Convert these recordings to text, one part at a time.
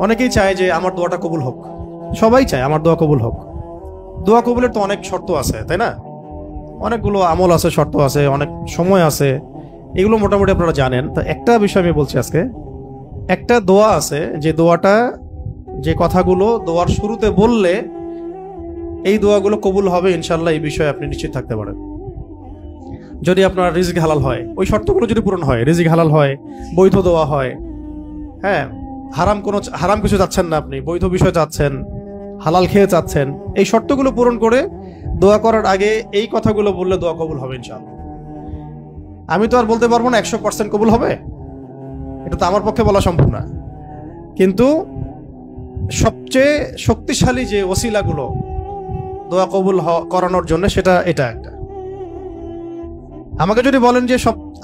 অনেকেই চায় যে আমার দোয়াটা কবুল হোক, সবাই চায় আমার দোয়া কবুল হোক। দোয়া কবুলের তো অনেক শর্ত আছে, তাই না? অনেকগুলো আমল আছে, শর্ত আছে, অনেক সময় আছে, এগুলো মোটামুটি আপনারা জানেন। তো একটা বিষয় আমি বলছি আজকে, একটা দোয়া আছে যে দোয়াটা, যে কথাগুলো দোয়ার শুরুতে বললে এই দোয়াগুলো কবুল হবে ইনশাল্লাহ, এই বিষয়ে আপনি নিশ্চিত থাকতে পারেন। যদি আপনার রিজিক হালাল হয়, ওই শর্তগুলো যদি পূরণ হয়, রিজিক হালাল হয়, বৈধ দোয়া হয়, হ্যাঁ, হারাম কিছু চাচ্ছেন না, আপনি বৈধ বিষয় চাচ্ছেন, হালাল খেয়ে চাচ্ছেন, এই শর্তগুলো পূরণ করে দোয়া করার আগে এই কথাগুলো বললে দোয়া কবুল হবে ইনশাআল্লাহ। আমি তো আর বলতে পারবো না 100% কবুল হবে, এটা তো আমার পক্ষে বলা সম্ভব না। কিন্তু সবচেয়ে শক্তিশালী যে ওসিলাগুলো দোয়া কবুল করানোর জন্য, সেটা এটা একটা। আমাকে যদি বলেন যে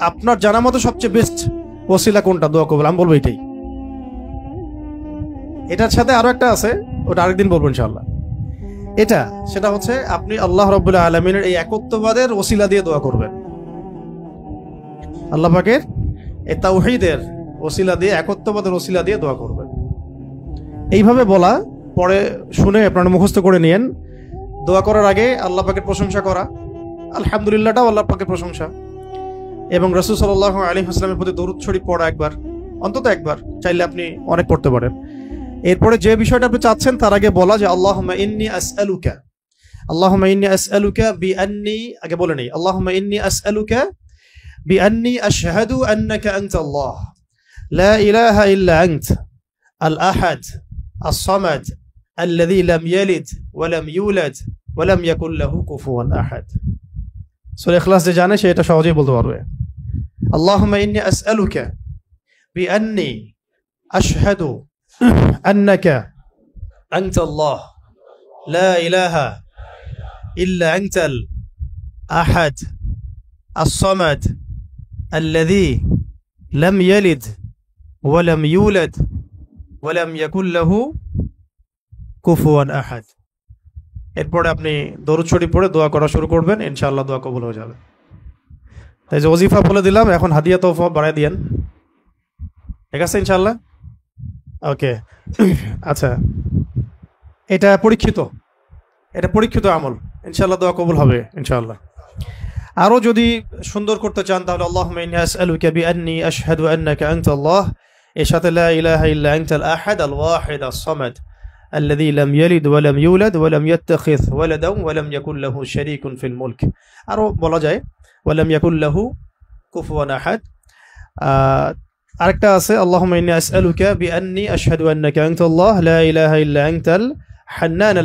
আপনার জানা মতো সবচেয়ে বেস্ট ওসিলা কোনটা দোয়া কবুল, আমি বলবো এটাই। এটার সাথে আরো একটা আছে, ওটা আরেকদিন বলবো ইনশাআল্লাহ। সেটা হচ্ছে আপনি আল্লাহ রাব্বুল আলামিনের এই একত্ববাদের ওসিলা দিয়ে দোয়া করবেন। আল্লাহ পাকের এই তাওহীদের ওসিলা দিয়ে, একত্ববাদের ওসিলা দিয়ে দোয়া করবেন। এইভাবে বলা, পরে শুনে আপনারা মুখস্থ করে নিয়েন। দোয়া করার আগে আল্লাহ পাকের প্রশংসা করা, আলহামদুলিল্লাহটাও আল্লাহ পাকের প্রশংসা, এবং রাসূল সাল্লাল্লাহু আলাইহি ওয়াসাল্লামের প্রতি দরুদ শরীফ পড়া একবার, অন্তত একবার, চাইলে আপনি অনেক পড়তে পারেন। এরপরে যে বিষয়টা আপনি চাচ্ছেন তার আগে বলা যে আল্লাহুম্মা ইন্নী আসআলুকা বিআন্নী, আগে বলে নেই, আল্লাহুম্মা ইন্নী আসআলুকা বিআন্নী আশহাদু আন্নাকা আনতাল্লাহ লা ইলাহা ইল্লা আনত আল আহাদ আস-সামাদ আল্লাযী লাম ইয়ালিদ ওয়া লাম ইউলাদ ওয়া লাম ইয়াকুল লাহু কুফুয়ান আহাদ। সূরা ইখলাস যে জানে সে এটা সহজেই বলতে পারবে। আল্লাহুম্মা ইন্নী আসআলুকা বিআন্নী আশহাদু আন্নাকা আনতাল্লাহ লা ইলাহা ইল্লা আনতাল আহাদ আস-সামাদ আল্লাযী লাম ইয়ালিদ ওয়া লাম ইউলাদ ওয়া লাম ইয়াকুল লাহু কুফুয়ান আহাদ। এরপরে আপনি দরুদ শরীফ পড়ে দোয়া করা শুরু করবেন, ইনশাআল্লাহ দোয়া কবুল হয়ে যাবে। তাই যে ওজিফা বলে দিলাম, এখন হাদিয়া তোফা বাড়ায় দিয়েন, ঠিক আছে ইনশাআল্লাহ? ওকে, আচ্ছা, এটা পরীক্ষিত আমল, ইনশাআল্লাহ দোয়া কবুল হবে ইনশাআল্লাহ। আরো যদি সুন্দর করতে চান তাহলে আল্লাহুম্মা ইন্নী আসআলুকা বিআন্নী আশহাদু আন্নাকা আনতাল্লাহ, এর সাথে লা ইলাহা ইল্লা আনতাল আহাদ আল ওয়াহিদ আস-সামাদ আল্লাযী লাম ইয়ালিদ ওয়া লাম ইউলাদ ওয়া লাম ইয়াত্তাখিয ওয়ালাদান ওয়া লাম ইয়াকুল লাহু শারীকুন ফিল মুলক। আরো বলা যায় ওয়া লাম ইয়াকুল লাহু কুফুয়ান আহাদ। আরেকটা আছে আল্লাহুম্মা ইন্নী আসআলুকা বিআন্নী আশহাদু আন্নাকা আনতাল্লাহ লা ইলাহা ইল্লা আনতাল হান্নান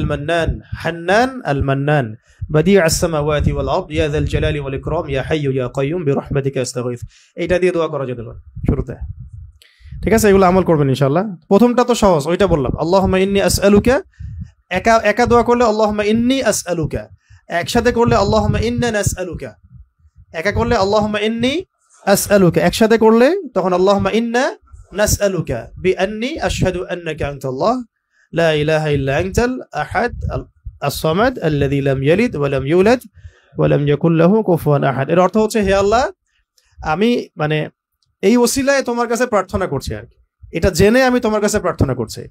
আল মান্নান বাদিউ আস-সামাওয়াতি ওয়াল আরদ ইয়া যাল জালালি ওয়াল ইকরাম ইয়া হাইয়্যু ইয়া কাইয়্যুম বিরহমাতিকা আস্তাগীথ। এইটা দিয়ে দোয়া করা যেতে পারে শুরুতে, ঠিক আছে? এগুলো আমল করবেন ইনশাআল্লাহ। প্রথমটা তো সহজ, ওইটা বললাম, আল্লাহুম্মা ইন্নী আসআলুকা। একা দোয়া করলে আল্লাহুম্মা ইন্নী আসআলুকা, একসাথে করলে আল্লাহুম্মা ইন্না নাসআলুকা। একা করলে আল্লাহুম্মা ইন্নী আসআলুকা, একসাথে করলে তখন আল্লাহুম্মা ইন্না নাসআলুকা বিআন্নী আশহাদু আন্নাকা আনতাল্লাহ লা ইলাহা ইল্লা আনতাল আহাদ আস-সামাদ আল্লাযী লাম ইয়ালিদ ওয়া লাম ইউলাদ ওয়া লাম ইয়াকুল লাহু কুফুয়ান আহাদ। এর অর্থ হচ্ছে, হে আল্লাহ, আমি এই ওসিলায় তোমার কাছে প্রার্থনা করছি, আর কি, এটা জেনে আমি তোমার কাছে প্রার্থনা করছি